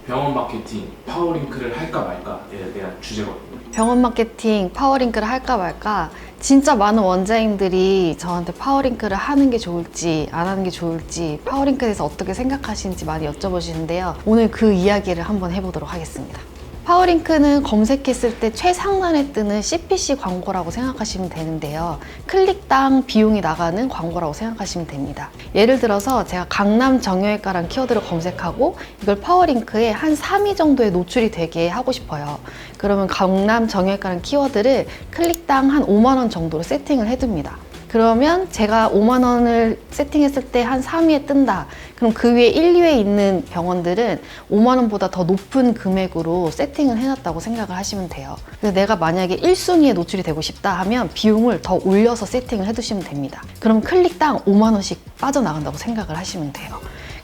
병원 마케팅, 파워링크를 할까 말까에 대한 주제거든요. 병원 마케팅, 파워링크를 할까 말까 진짜 많은 원장님들이 저한테 파워링크를 하는 게 좋을지 안 하는 게 좋을지 파워링크에 대해서 어떻게 생각하시는지 많이 여쭤보시는데요. 오늘 그 이야기를 한번 해보도록 하겠습니다. 파워링크는 검색했을 때 최상단에 뜨는 CPC 광고라고 생각하시면 되는데요. 클릭당 비용이 나가는 광고라고 생각하시면 됩니다. 예를 들어서 제가 강남 정형외과라는 키워드를 검색하고 이걸 파워링크에 한 3위 정도에 노출이 되게 하고 싶어요. 그러면 강남 정형외과라는 키워드를 클릭당 한 5만 원 정도로 세팅을 해둡니다. 그러면 제가 5만 원을 세팅했을 때 한 3위에 뜬다. 그럼 그 위에 1, 2위에 있는 병원들은 5만 원보다 더 높은 금액으로 세팅을 해놨다고 생각을 하시면 돼요. 그래서 내가 만약에 1순위에 노출이 되고 싶다 하면 비용을 더 올려서 세팅을 해두시면 됩니다. 그럼 클릭당 5만 원씩 빠져나간다고 생각을 하시면 돼요.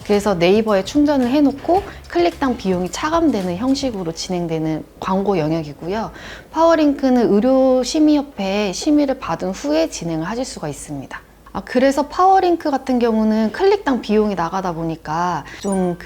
그래서 네이버에 충전을 해놓고 클릭당 비용이 차감되는 형식으로 진행되는 광고 영역이고요. 파워링크는 의료심의협회에 심의를 받은 후에 진행을 하실 수가 있습니다. 그래서 파워링크 같은 경우는 클릭당 비용이 나가다 보니까 좀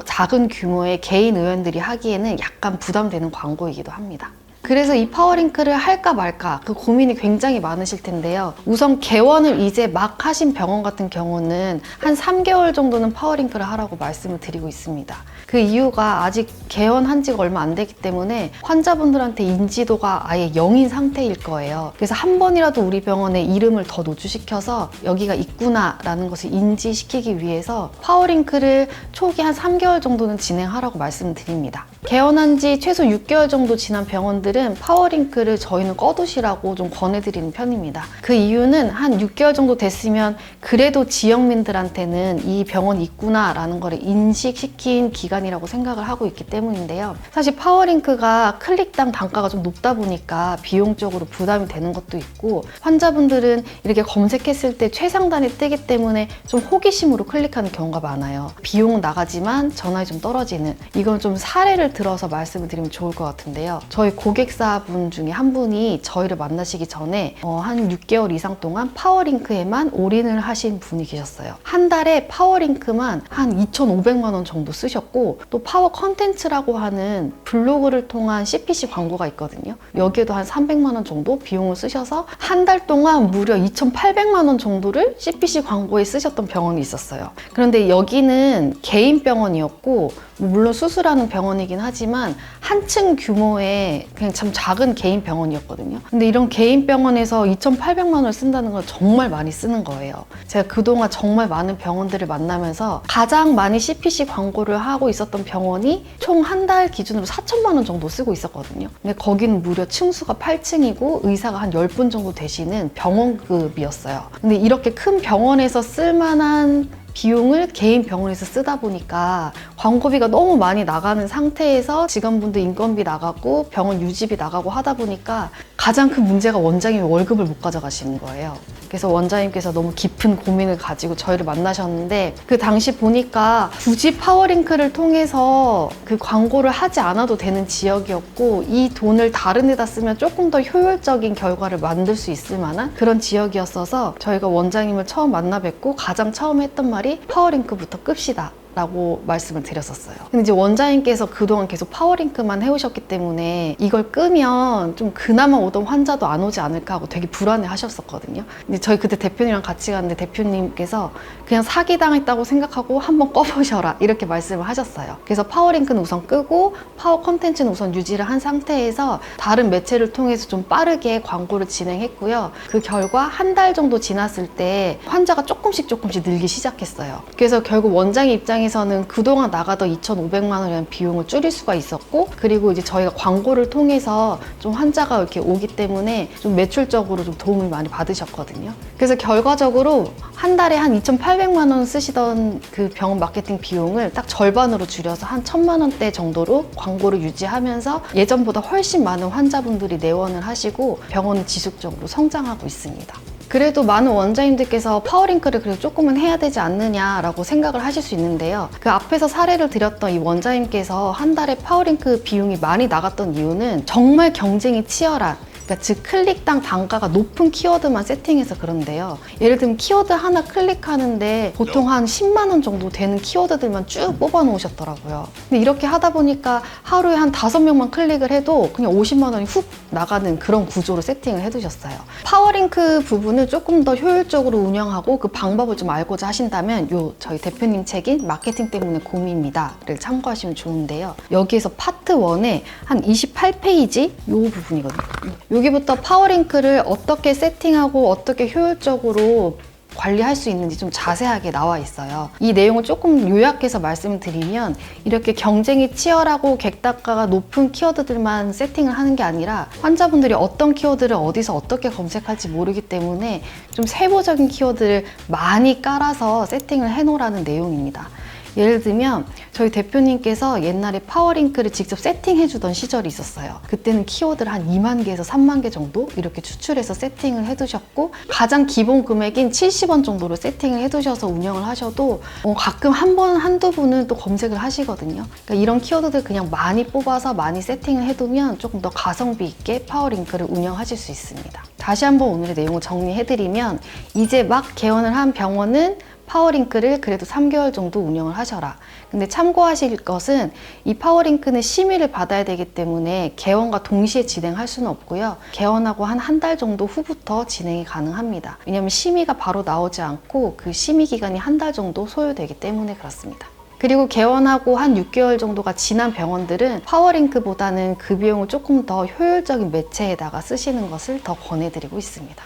작은 규모의 개인 의원들이 하기에는 약간 부담되는 광고이기도 합니다. 그래서 이 파워링크를 할까 말까 그 고민이 굉장히 많으실 텐데요. 우선 개원을 이제 막 하신 병원 같은 경우는 한 3개월 정도는 파워링크를 하라고 말씀을 드리고 있습니다. 그 이유가 아직 개원한 지가 얼마 안 되기 때문에 환자분들한테 인지도가 아예 0인 상태일 거예요. 그래서 한 번이라도 우리 병원에 이름을 더 노출시켜서 여기가 있구나 라는 것을 인지시키기 위해서 파워링크를 초기 한 3개월 정도는 진행하라고 말씀을 드립니다. 개원한 지 최소 6개월 정도 지난 병원들은 파워링크를 저희는 꺼두시라고 좀 권해드리는 편입니다. 그 이유는 한 6개월 정도 됐으면 그래도 지역민들한테는 이 병원이 있구나 라는 걸 인식시킨 기간이라고 생각을 하고 있기 때문인데요. 사실 파워링크가 클릭당 단가가 좀 높다 보니까 비용적으로 부담이 되는 것도 있고 환자분들은 이렇게 검색했을 때 최상단에 뜨기 때문에 좀 호기심으로 클릭하는 경우가 많아요. 비용은 나가지만 전화에 좀 떨어지는, 이건 좀 사례를 들어서 말씀을 드리면 좋을 것 같은데요. 저희 고객사분 중에 한 분이 저희를 만나시기 전에 한 6개월 이상 동안 파워링크에만 올인을 하신 분이 계셨어요. 한 달에 파워링크만 한 2,500만 원 정도 쓰셨고, 또 파워 컨텐츠라고 하는 블로그를 통한 CPC 광고가 있거든요. 여기에도 한 300만 원 정도 비용을 쓰셔서 한 달 동안 무려 2,800만 원 정도를 CPC 광고에 쓰셨던 병원이 있었어요. 그런데 여기는 개인 병원이었고, 물론 수술하는 병원이긴 하지만 한층 규모의 그냥 참 작은 개인 병원이었거든요. 근데 이런 개인 병원에서 2,800만 원을 쓴다는 건 정말 많이 쓰는 거예요. 제가 그동안 정말 많은 병원들을 만나면서 가장 많이 CPC 광고를 하고 있었던 병원이 총 한 달 기준으로 4천만 원 정도 쓰고 있었거든요. 근데 거기는 무려 층수가 8층이고 의사가 한 10분 정도 되시는 병원급이었어요. 근데 이렇게 큰 병원에서 쓸만한 비용을 개인 병원에서 쓰다 보니까 광고비가 너무 많이 나가는 상태에서 직원분들 인건비 나가고 병원 유지비 나가고 하다 보니까 가장 큰 문제가 원장님이 월급을 못 가져가시는 거예요. 그래서 원장님께서 너무 깊은 고민을 가지고 저희를 만나셨는데, 그 당시 보니까 굳이 파워링크를 통해서 그 광고를 하지 않아도 되는 지역이었고, 이 돈을 다른 데다 쓰면 조금 더 효율적인 결과를 만들 수 있을 만한 그런 지역이었어서 저희가 원장님을 처음 만나 뵙고 가장 처음 했던 말이 파워링크부터 끕시다 라고 말씀을 드렸었어요. 근데 이제 원장님께서 그동안 계속 파워링크만 해오셨기 때문에 이걸 끄면 좀 그나마 오던 환자도 안 오지 않을까 하고 되게 불안해 하셨었거든요. 근데 저희 그때 대표님이랑 같이 갔는데 대표님께서 그냥 사기당했다고 생각하고 한번 꺼보셔라 이렇게 말씀을 하셨어요. 그래서 파워링크는 우선 끄고 파워 컨텐츠는 우선 유지를 한 상태에서 다른 매체를 통해서 좀 빠르게 광고를 진행했고요. 그 결과 한 달 정도 지났을 때 환자가 조금씩 늘기 시작했어요. 그래서 결국 원장님 입장에서는 그동안 나가던 2,500만 원이라는 비용을 줄일 수가 있었고, 그리고 이제 저희가 광고를 통해서 좀 환자가 이렇게 오기 때문에 좀 매출적으로 좀 도움을 많이 받으셨거든요. 그래서 결과적으로 한 달에 한 2,800만 원 쓰시던 그 병원 마케팅 비용을 딱 절반으로 줄여서 한 1,000만 원대 정도로 광고를 유지하면서 예전보다 훨씬 많은 환자분들이 내원을 하시고 병원은 지속적으로 성장하고 있습니다. 그래도 많은 원장님들께서 파워링크를 그래도 조금은 해야 되지 않느냐라고 생각을 하실 수 있는데요. 그 앞에서 사례를 드렸던 이 원장님께서 한 달에 파워링크 비용이 많이 나갔던 이유는 정말 경쟁이 치열한, 그러니까 즉 클릭당 단가가 높은 키워드만 세팅해서 그런데요. 예를 들면 키워드 하나 클릭하는데 보통 한 10만 원 정도 되는 키워드들만 쭉 뽑아 놓으셨더라고요. 근데 이렇게 하다 보니까 하루에 한 5명만 클릭을 해도 그냥 50만 원이 훅 나가는 그런 구조로 세팅을 해두셨어요. 파워링크 부분을 조금 더 효율적으로 운영하고 그 방법을 좀 알고자 하신다면 저희 대표님 책인 마케팅 때문에 고민입니다를 참고하시면 좋은데요. 여기에서 파트 1에 한 28페이지 이 부분이거든요. 여기부터 파워링크를 어떻게 세팅하고 어떻게 효율적으로 관리할 수 있는지 좀 자세하게 나와 있어요. 이 내용을 조금 요약해서 말씀드리면 이렇게 경쟁이 치열하고 객단가가 높은 키워드들만 세팅을 하는 게 아니라 환자분들이 어떤 키워드를 어디서 어떻게 검색할지 모르기 때문에 좀 세부적인 키워드를 많이 깔아서 세팅을 해놓으라는 내용입니다. 예를 들면 저희 대표님께서 옛날에 파워링크를 직접 세팅해 주던 시절이 있었어요. 그때는 키워드를 한 2만 개에서 3만 개 정도 이렇게 추출해서 세팅을 해 두셨고 가장 기본 금액인 70원 정도로 세팅을 해 두셔서 운영을 하셔도 가끔 한두 분은 또 검색을 하시거든요. 그러니까 이런 키워드들 그냥 많이 뽑아서 많이 세팅을 해 두면 조금 더 가성비 있게 파워링크를 운영하실 수 있습니다. 다시 한번 오늘의 내용을 정리해 드리면 이제 막 개원을 한 병원은 파워링크를 그래도 3개월 정도 운영을 하셔라. 근데 참고하실 것은 이 파워링크는 심의를 받아야 되기 때문에 개원과 동시에 진행할 수는 없고요. 개원하고 한 달 정도 후부터 진행이 가능합니다. 왜냐하면 심의가 바로 나오지 않고 그 심의 기간이 한 달 정도 소요되기 때문에 그렇습니다. 그리고 개원하고 한 6개월 정도가 지난 병원들은 파워링크보다는 그 비용을 조금 더 효율적인 매체에다가 쓰시는 것을 더 권해드리고 있습니다.